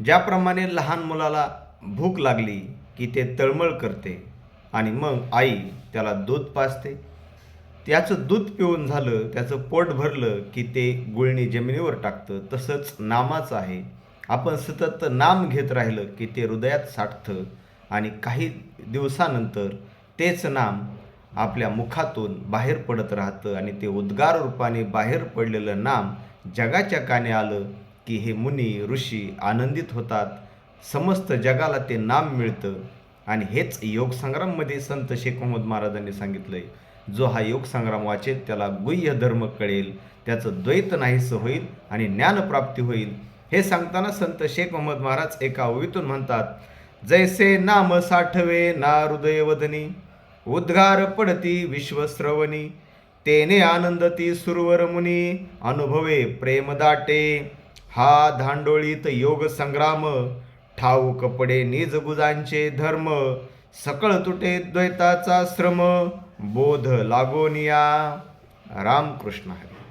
ज्याप्रमाणे लहान मुलाला भूक लागली की ते तळमळ करते आणि मग आई त्याला दूध पाजते. त्याचं दूध पिऊन झालं, त्याचं पोट भरलं की ते गुळणी जमिनीवर टाकतं. तसंच नामाचं आहे. आपण सतत नाम घेत राहिलं की ते हृदयात साठतं आणि काही दिवसानंतर तेच नाम आपल्या मुखातून बाहेर पडत राहतं आणि ते उद्गार रूपाने बाहेर पडलेलं नाम जगाच्या कानी आलं की हे मुनी ऋषी आनंदित होतात. समस्त जगाला ते नाम मिळतं. आणि हेच योग संग्राममध्ये संत शेख मोहम्मद महाराजांनी सांगितलंय. जो हा योग संग्राम वाचेल त्याला गुह्य धर्म कळेल, त्याचं द्वैत नाहीसं होईल आणि ज्ञानप्राप्ती होईल. हे सांगताना संत शेख मोहम्मद महाराज एका ओवीतून म्हणतात, जैसे नाम साठवे ना हृदय वदनी, उद्गार पडती विश्वश्रवणी, तेने आनंदती सुरवर मुनी, अनुभवे प्रेम दाटे. हा धांडोळीत योग संग्राम, ठाऊक पडे निज गुजांचे धर्म, सकळ तुटे द्वैताचा श्रम, बोध लागोनिया. रामकृष्ण हरी.